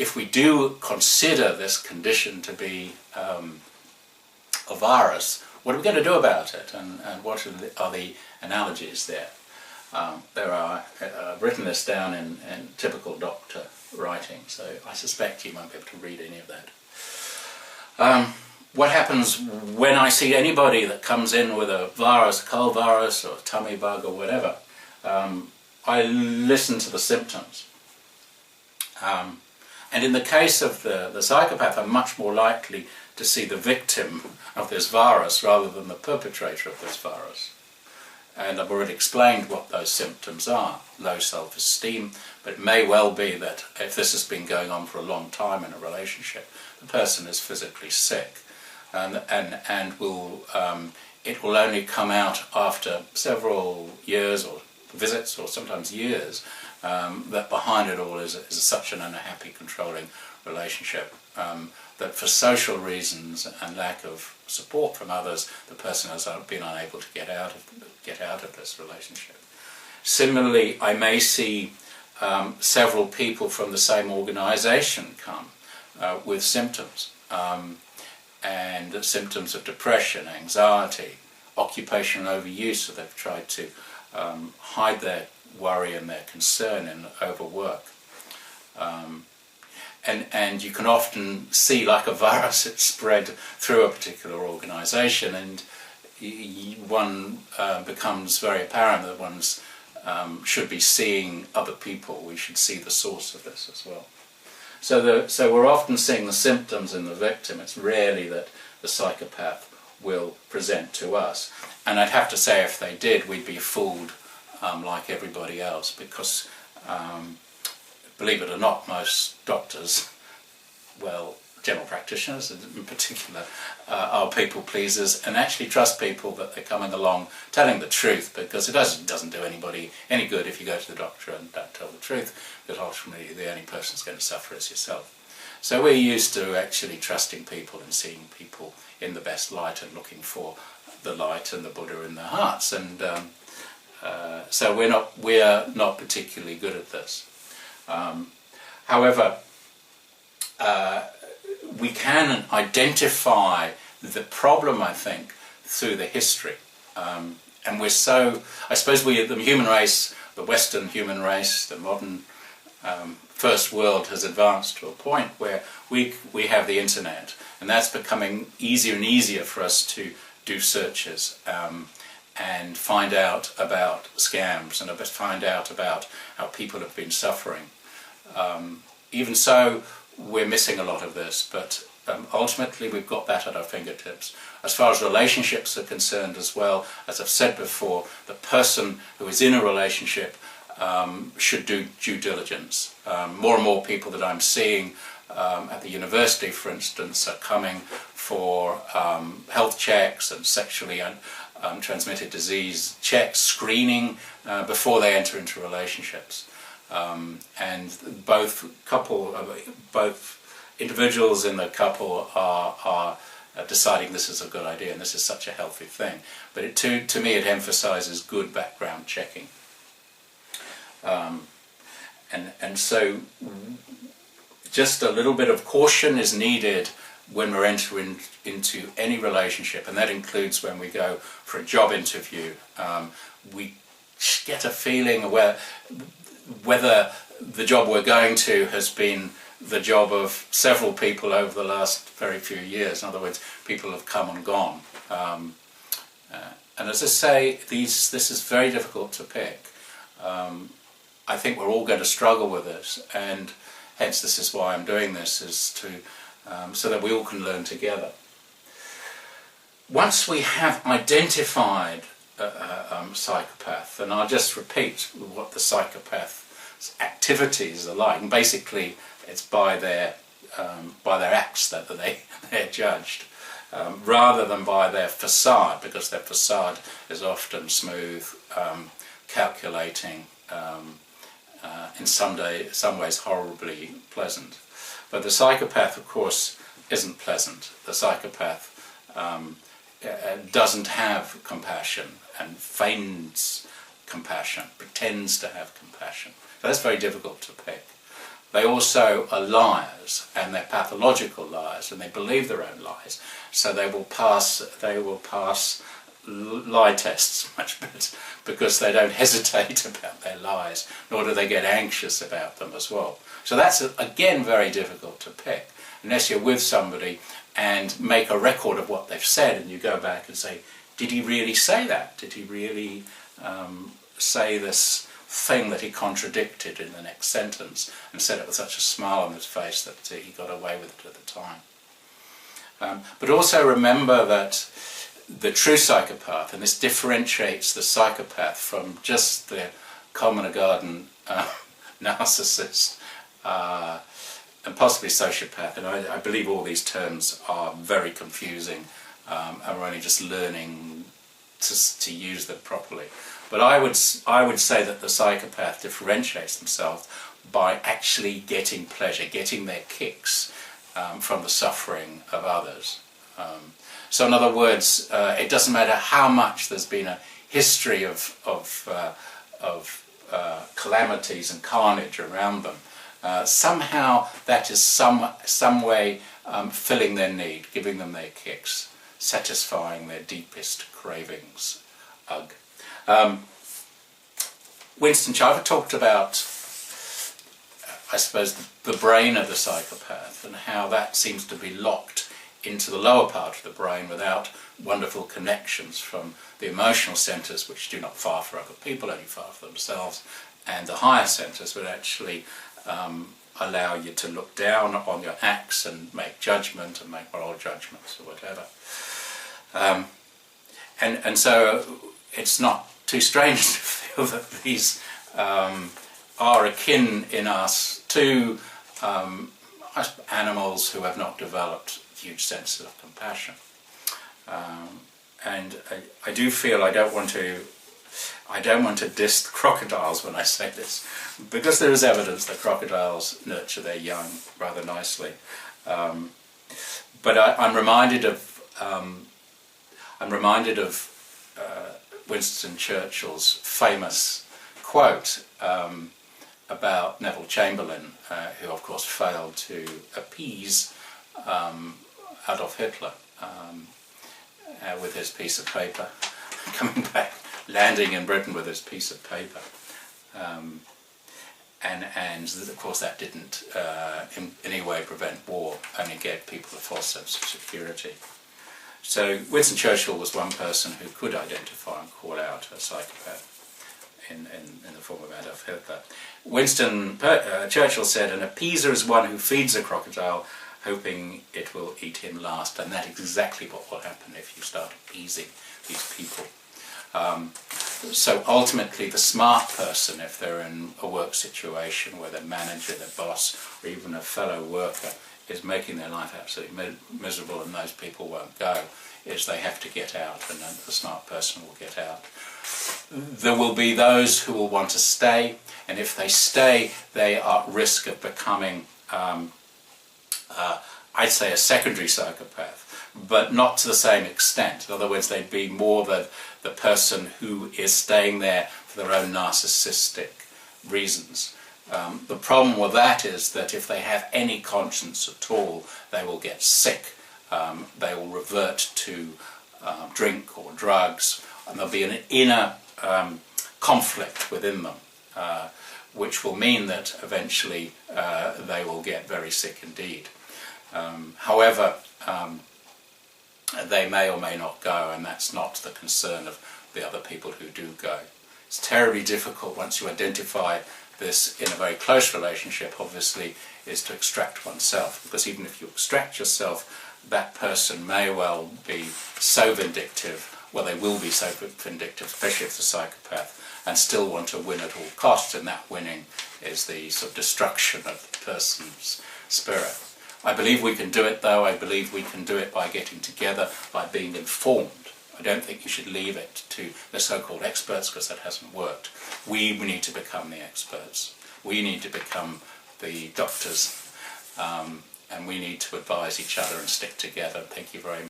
if we do consider this condition to be a virus, what are we going to do about it, and what are the analogies there? I've written this down in typical doctor writing, so I suspect you won't be able to read any of that. What happens when I see anybody that comes in with a virus, a cold virus or a tummy bug or whatever? I listen to the symptoms. And in the case of the psychopath, I'm much more likely to see the victim of this virus rather than the perpetrator of this virus. And I've already explained what those symptoms are. Low self-esteem, but it may well be that if this has been going on for a long time in a relationship, the person is physically sick, and it will only come out after several years or visits or sometimes years that behind it all is such an unhappy, controlling relationship that for social reasons and lack of support from others, the person has been unable to get out of this relationship. Similarly, I may see several people from the same organisation come with symptoms, and symptoms of depression, anxiety, occupational overuse, so they've tried to hide their worry and their concern in overwork. And you can often see, like a virus, it's spread through a particular organisation, and one becomes very apparent that one's should be seeing other people. We should see the source of this as well. So we're often seeing the symptoms in the victim. It's rarely that the psychopath will present to us. And I'd have to say, if they did, we'd be fooled like everybody else, because believe it or not, most doctors, well, general practitioners in particular, are people pleasers and actually trust people that they're coming along telling the truth, because it doesn't do anybody any good if you go to the doctor and don't tell the truth, because ultimately the only person who's going to suffer is yourself. So we're used to actually trusting people and seeing people in the best light and looking for the light and the Buddha in their hearts, and so we're not particularly good at this. However, we can identify the problem, I think, through the history. And we're so, I suppose the human race, the Western human race, the modern first world has advanced to a point where we have the internet, and that's becoming easier and easier for us to do searches and find out about scams and find out about how people have been suffering. Even so, we're missing a lot of this, but ultimately we've got that at our fingertips. As far as relationships are concerned as well, as I've said before, the person who is in a relationship should do due diligence. More and more people that I'm seeing at the university, for instance, are coming for health checks and sexually transmitted disease checks, screening, before they enter into relationships. And both individuals in the couple are deciding this is a good idea and this is such a healthy thing. But to me it emphasizes good background checking. And so just a little bit of caution is needed when we're entering into any relationship, and that includes when we go for a job interview. We get a feeling whether the job we're going to has been the job of several people over the last very few years. In other words, people have come and gone. And as I say, this is very difficult to pick. I think we're all going to struggle with this, and hence this is why I'm doing this, is to so that we all can learn together. Once we have identified a psychopath, and I'll just repeat what the psychopath's activities are like, and basically it's by their acts that they're judged, rather than by their facade, because their facade is often smooth, calculating, in some ways horribly pleasant. But the psychopath, of course, isn't pleasant. The psychopath doesn't have compassion and feigns compassion, pretends to have compassion. So that's very difficult to pick. they also are liars, and they're pathological liars, and they believe their own lies. So they will pass lie tests much better because they don't hesitate about their lies, nor do they get anxious about them as well. So that's, again, very difficult to pick, unless you're with somebody and make a record of what they've said, and you go back and say, did he really say that? Did he really say this thing that he contradicted in the next sentence, and said it with such a smile on his face that he got away with it at the time? But also remember that the true psychopath, and this differentiates the psychopath from just the common garden narcissist and possibly sociopath, and I believe all these terms are very confusing, and we're only just learning to use them properly. But I would say that the psychopath differentiates themselves by actually getting pleasure, getting their kicks from the suffering of others. So in other words, it doesn't matter how much there's been a history of calamities and carnage around them. Somehow that is some way filling their need, giving them their kicks, satisfying their deepest cravings. Ugh. Winston Churchill talked about, I suppose, the brain of the psychopath and how that seems to be locked into the lower part of the brain without wonderful connections from the emotional centres, which do not fire for other people, only fire for themselves, and the higher centres would actually allow you to look down on your acts and make judgment and make moral judgments or whatever. And so it's not too strange to feel that these are akin in us to animals who have not developed huge senses of compassion. And I do feel I don't want to diss crocodiles when I say this, because there is evidence that crocodiles nurture their young rather nicely. But I'm reminded of Winston Churchill's famous quote about Neville Chamberlain, who of course failed to appease Adolf Hitler with his piece of paper, coming back, landing in Britain with his piece of paper. And of course that didn't in any way prevent war, only gave people a false sense of security. So Winston Churchill was one person who could identify and call out a psychopath in the form of Adolf Hitler. Winston Churchill said, "An appeaser is one who feeds a crocodile, hoping it will eat him last," and that is exactly what will happen if you start appeasing these people. So ultimately the smart person, if they're in a work situation where their manager, their boss, or even a fellow worker is making their life absolutely miserable and those people won't go, is they have to get out, and then the smart person will get out. There will be those who will want to stay, and if they stay, they are at risk of becoming, I'd say, a secondary psychopath, but not to the same extent. In other words, they'd be more the person who is staying there for their own narcissistic reasons. The problem with that is that if they have any conscience at all, they will get sick. They will revert to drink or drugs, and there'll be an inner conflict within them, which will mean that eventually they will get very sick indeed. However, they may or may not go, and that's not the concern of the other people who do go. It's terribly difficult once you identify this in a very close relationship, obviously, is to extract oneself, because even if you extract yourself, that person may well be so vindictive, well, they will be so vindictive, especially if it's a psychopath, and still want to win at all costs, and that winning is the sort of destruction of the person's spirit. I believe we can do it, though. I believe we can do it by getting together, by being informed. I don't think you should leave it to the so-called experts, because that hasn't worked. We need to become the experts. We need to become the doctors, and we need to advise each other and stick together. Thank you very much.